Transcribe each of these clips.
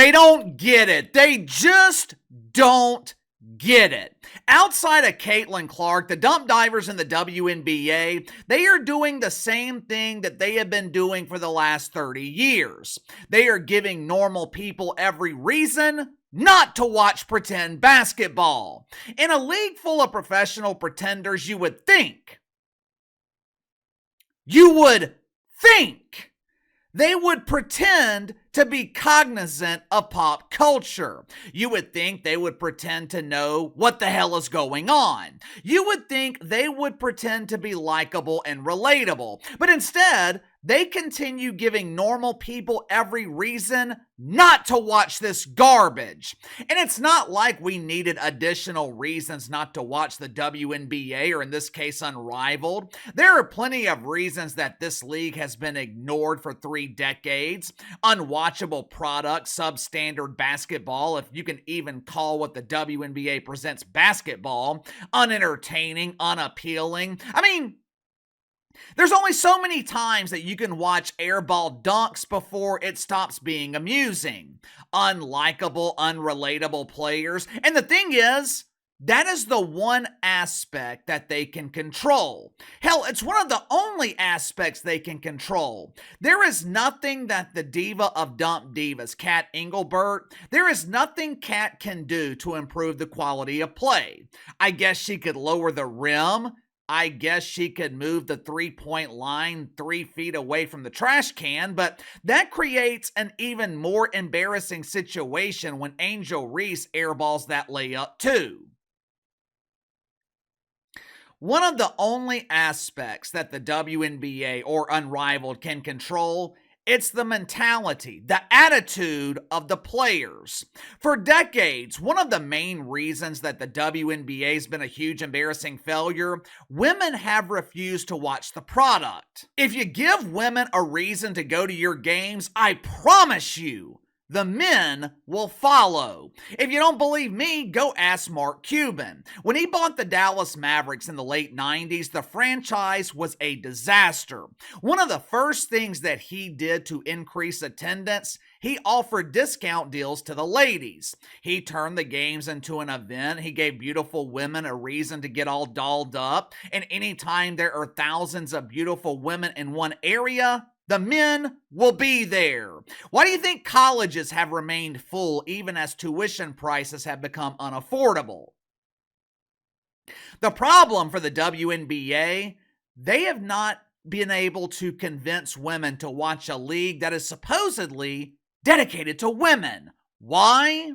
They don't get it. They just don't get it. Outside of Caitlin Clark, the dump divers in the WNBA, they are doing the same thing that they have been doing for the last 30 years. They are giving normal people every reason not to watch pretend basketball. In a league full of professional pretenders, you would think they would pretend to be cognizant of pop culture. You would think they would pretend to know what the hell is going on. You would think they would pretend to be likable and relatable. But instead, they continue giving normal people every reason not to watch this garbage. And it's not like we needed additional reasons not to watch the WNBA, or in this case, Unrivaled. There are plenty of reasons that this league has been ignored for 3 decades. Unwatchable product, substandard basketball, if you can even call what the WNBA presents basketball, unentertaining, unappealing. I mean, there's only so many times that you can watch airball dunks before it stops being amusing. Unlikable, unrelatable players. And the thing is, that is the one aspect that they can control. Hell, it's one of the only aspects they can control. There is nothing that the diva of dump divas, Kat Engelbert, there is nothing Kat can do to improve the quality of play. I guess she could lower the rim. I guess she could move the 3-point line 3 feet away from the trash can, but that creates an even more embarrassing situation when Angel Reese airballs that layup too. One of the only aspects that the WNBA or Unrivaled can control, it's the mentality, the attitude of the players. For decades, one of the main reasons that the WNBA has been a huge embarrassing failure, women have refused to watch the product. If you give women a reason to go to your games, I promise you, the men will follow. If you don't believe me, go ask Mark Cuban. When he bought the Dallas Mavericks in the late 90s, the franchise was a disaster. One of the first things that he did to increase attendance, he offered discount deals to the ladies. He turned the games into an event. He gave beautiful women a reason to get all dolled up. And anytime there are thousands of beautiful women in one area, the men will be there. Why do you think colleges have remained full even as tuition prices have become unaffordable? The problem for the WNBA, they have not been able to convince women to watch a league that is supposedly dedicated to women. Why?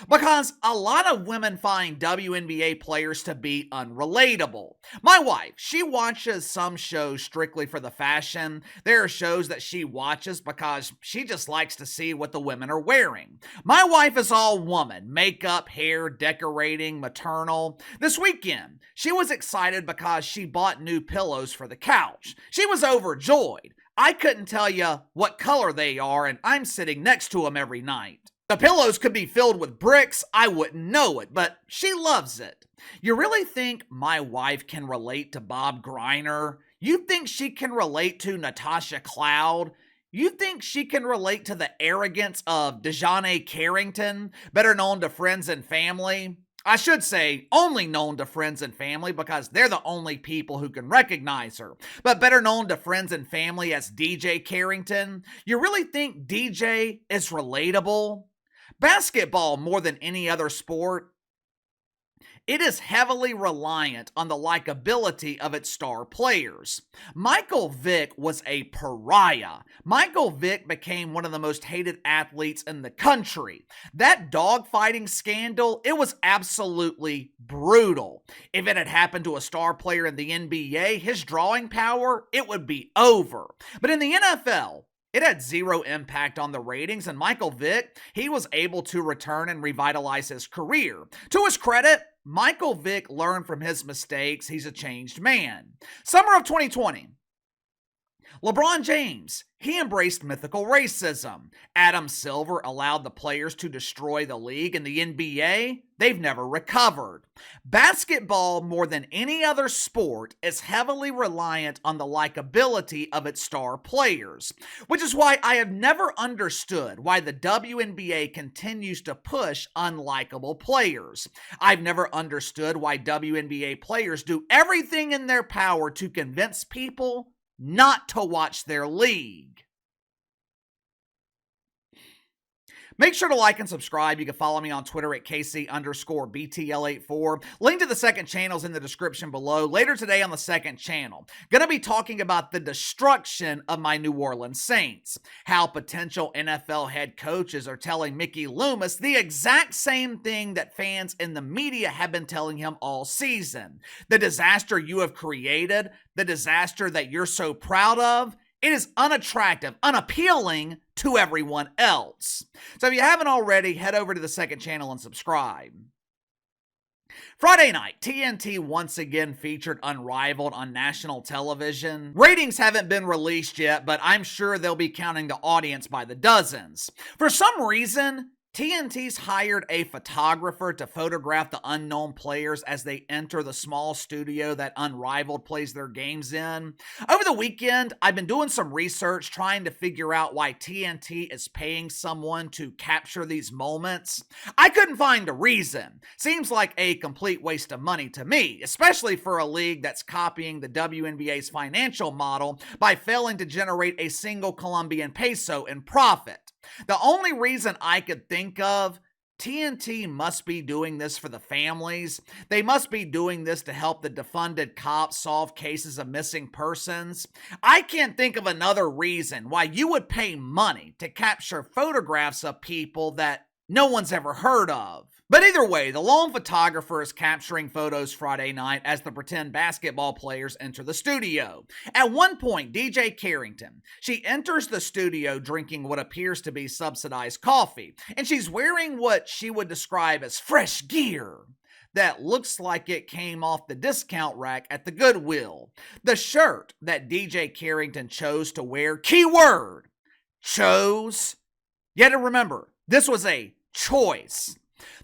Because a lot of women find WNBA players to be unrelatable. My wife, she watches some shows strictly for the fashion. There are shows that she watches because she just likes to see what the women are wearing. My wife is all woman, makeup, hair, decorating, maternal. This weekend, she was excited because she bought new pillows for the couch. She was overjoyed. I couldn't tell you what color they are, and I'm sitting next to them every night. The pillows could be filled with bricks, I wouldn't know it, but she loves it. You really think my wife can relate to Bob Griner? You think she can relate to Natasha Cloud? You think she can relate to the arrogance of Dijonai Carrington, better known to friends and family? I should say only known to friends and family because they're the only people who can recognize her. But better known to friends and family as DJ Carrington. You really think DJ is relatable? Basketball, more than any other sport, it is heavily reliant on the likability of its star players. Michael Vick was a pariah. Michael Vick became one of the most hated athletes in the country. That dogfighting scandal, it was absolutely brutal. If it had happened to a star player in the NBA, his drawing power, it would be over. But in the NFL, it had zero impact on the ratings, and Michael Vick, he was able to return and revitalize his career. To his credit, Michael Vick learned from his mistakes. He's a changed man. Summer of 2020. LeBron James, he embraced mythical racism. Adam Silver allowed the players to destroy the league, and the NBA, they've never recovered. Basketball, more than any other sport, is heavily reliant on the likability of its star players, which is why I have never understood why the WNBA continues to push unlikable players. I've never understood why WNBA players do everything in their power to convince people not to watch their league. Make sure to like and subscribe. You can follow me on Twitter at KC_BTL84. Link to the second channel is in the description below. Later today on the second channel, going to be talking about the destruction of my New Orleans Saints. How potential NFL head coaches are telling Mickey Loomis the exact same thing that fans in the media have been telling him all season. The disaster you have created, the disaster that you're so proud of, it is unattractive, unappealing to everyone else. So if you haven't already, head over to the second channel and subscribe. Friday night, TNT once again featured Unrivaled on national television. Ratings haven't been released yet, but I'm sure they'll be counting the audience by the dozens. For some reason, TNT's hired a photographer to photograph the unknown players as they enter the small studio that Unrivaled plays their games in. Over the weekend, I've been doing some research trying to figure out why TNT is paying someone to capture these moments. I couldn't find a reason. Seems like a complete waste of money to me, especially for a league that's copying the WNBA's financial model by failing to generate a single Colombian peso in profit. The only reason I could think of, TNT must be doing this for the families. They must be doing this to help the defunded cops solve cases of missing persons. I can't think of another reason why you would pay money to capture photographs of people that no one's ever heard of. But either way, the lone photographer is capturing photos Friday night as the pretend basketball players enter the studio. At one point, Dijonai Carrington, she enters the studio drinking what appears to be subsidized coffee, and she's wearing what she would describe as fresh gear that looks like it came off the discount rack at the Goodwill. The shirt that Dijonai Carrington chose to wear, keyword, chose. You had to remember, this was a choice.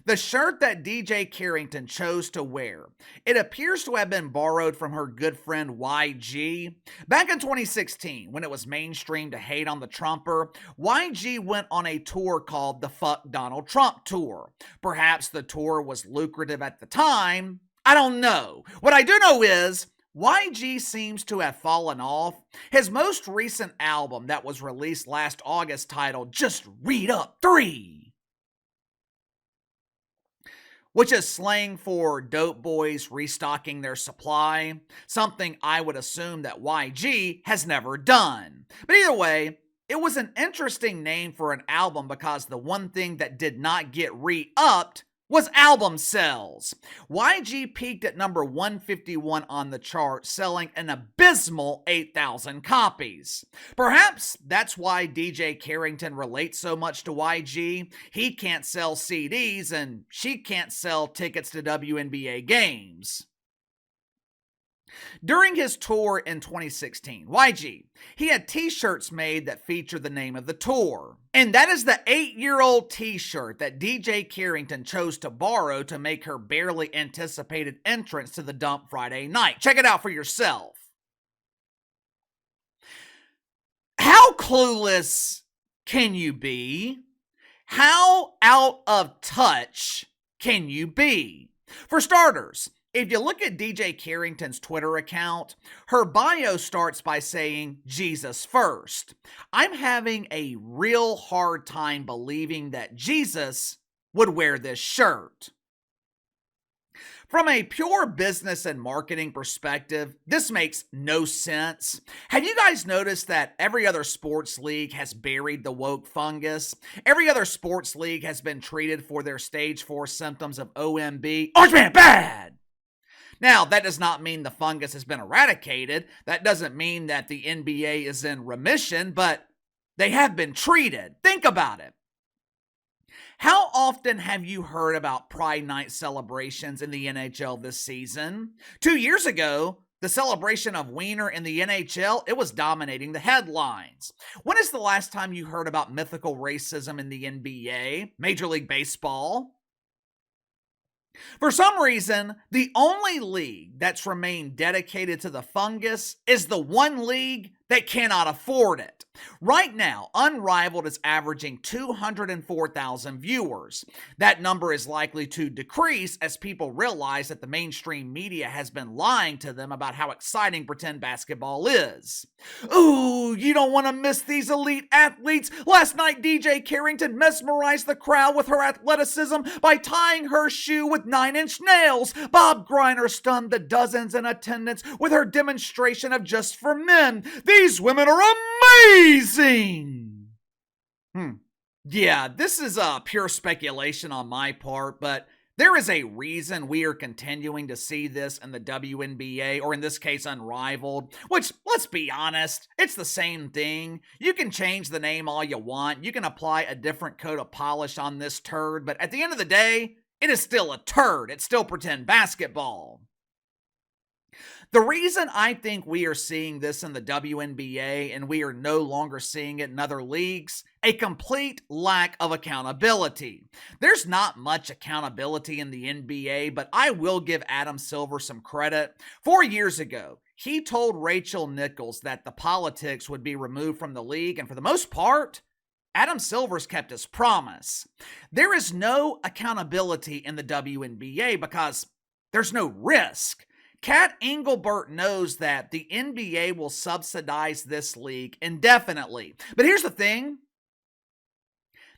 The shirt that Dijonai Carrington chose to wear, it appears to have been borrowed from her good friend YG. Back in 2016, when it was mainstream to hate on the Trumper, YG went on a tour called the Fuck Donald Trump Tour. Perhaps the tour was lucrative at the time. I don't know. What I do know is YG seems to have fallen off. His most recent album that was released last August titled Just Read Up 3, which is slang for dope boys restocking their supply, something I would assume that YG has never done. But either way, it was an interesting name for an album because the one thing that did not get re-upped was album sales. YG peaked at number 151 on the chart, selling an abysmal 8,000 copies. Perhaps that's why Dijonai Carrington relates so much to YG. He can't sell CDs and she can't sell tickets to WNBA games. During his tour in 2016, YG, he had t-shirts made that featured the name of the tour. And that is the 8-year-old t-shirt that Dijonai Carrington chose to borrow to make her barely anticipated entrance to the dump Friday night. Check it out for yourself. How clueless can you be? How out of touch can you be? For starters, if you look at Dijonai Carrington's Twitter account, her bio starts by saying Jesus first. I'm having a real hard time believing that Jesus would wear this shirt. From a pure business and marketing perspective, this makes no sense. Have you guys noticed that every other sports league has buried the woke fungus? Every other sports league has been treated for their stage 4 symptoms of OMB. Orange Man bad! Now, that does not mean the fungus has been eradicated. That doesn't mean that the NBA is in remission, but they have been treated. Think about it. How often have you heard about Pride Night celebrations in the NHL this season? 2 years ago, The celebration of Wiener in the NHL, it was dominating the headlines. When is the last time you heard about mythical racism in the NBA, Major League Baseball? For some reason, the only league that's remained dedicated to the fungus is the one league that cannot afford it. Right now, Unrivaled is averaging 204,000 viewers. That number is likely to decrease as people realize that the mainstream media has been lying to them about how exciting pretend basketball is. Ooh, you don't want to miss these elite athletes. Last night, Dijonai Carrington mesmerized the crowd with her athleticism by tying her shoe with 9-inch nails. Bob Griner stunned the dozens in attendance with her demonstration of Just for Men. These women are amazing! Yeah, this is pure speculation on my part, but there is a reason we are continuing to see this in the WNBA, or in this case, Unrivaled, which, let's be honest, it's the same thing. You can change the name all you want. You can apply a different coat of polish on this turd, but at the end of the day, it is still a turd. It's still pretend basketball. The reason I think we are seeing this in the WNBA and we are no longer seeing it in other leagues, a complete lack of accountability. There's not much accountability in the NBA, but I will give Adam Silver some credit. 4 years ago, he told Rachel Nichols that the politics would be removed from the league, and for the most part, Adam Silver's kept his promise. There is no accountability in the WNBA because there's no risk. Kat Engelbert knows that the NBA will subsidize this league indefinitely. But here's the thing.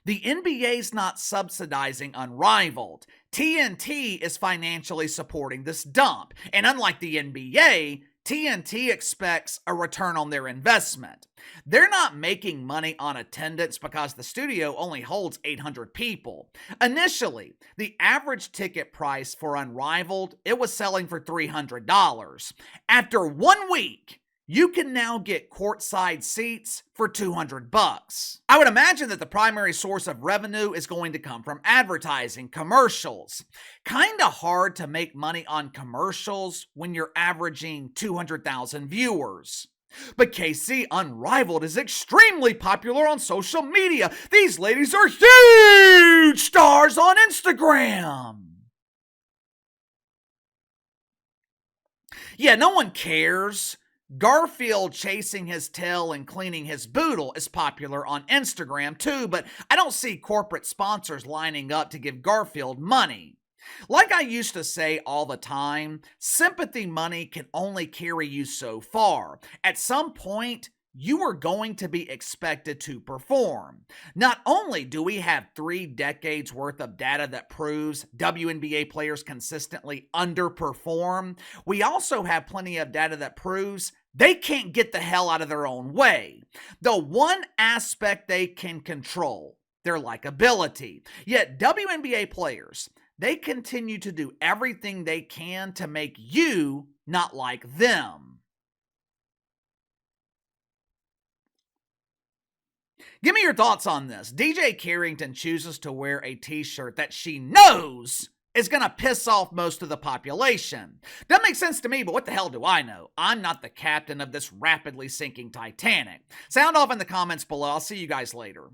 The NBA's not subsidizing Unrivaled. TNT is financially supporting this dump. And unlike the NBA, TNT expects a return on their investment. They're not making money on attendance because the studio only holds 800 people. Initially, the average ticket price for Unrivaled, it was selling for $300. After 1 week, you can now get courtside seats for $200. I would imagine that the primary source of revenue is going to come from advertising, commercials. Kinda hard to make money on commercials when you're averaging 200,000 viewers. But KC, Unrivaled is extremely popular on social media. These ladies are huge stars on Instagram. Yeah, no one cares. Garfield chasing his tail and cleaning his boodle is popular on Instagram too, but I don't see corporate sponsors lining up to give Garfield money. Like I used to say all the time, sympathy money can only carry you so far. At some point, you are going to be expected to perform. Not only do we have 3 decades worth of data that proves WNBA players consistently underperform, we also have plenty of data that proves they can't get the hell out of their own way. The one aspect they can control, their likability. Yet WNBA players, they continue to do everything they can to make you not like them. Give me your thoughts on this. Dijonai Carrington chooses to wear a t-shirt that she knows is going to piss off most of the population. Doesn't make sense to me, but what the hell do I know? I'm not the captain of this rapidly sinking Titanic. Sound off in the comments below. I'll see you guys later.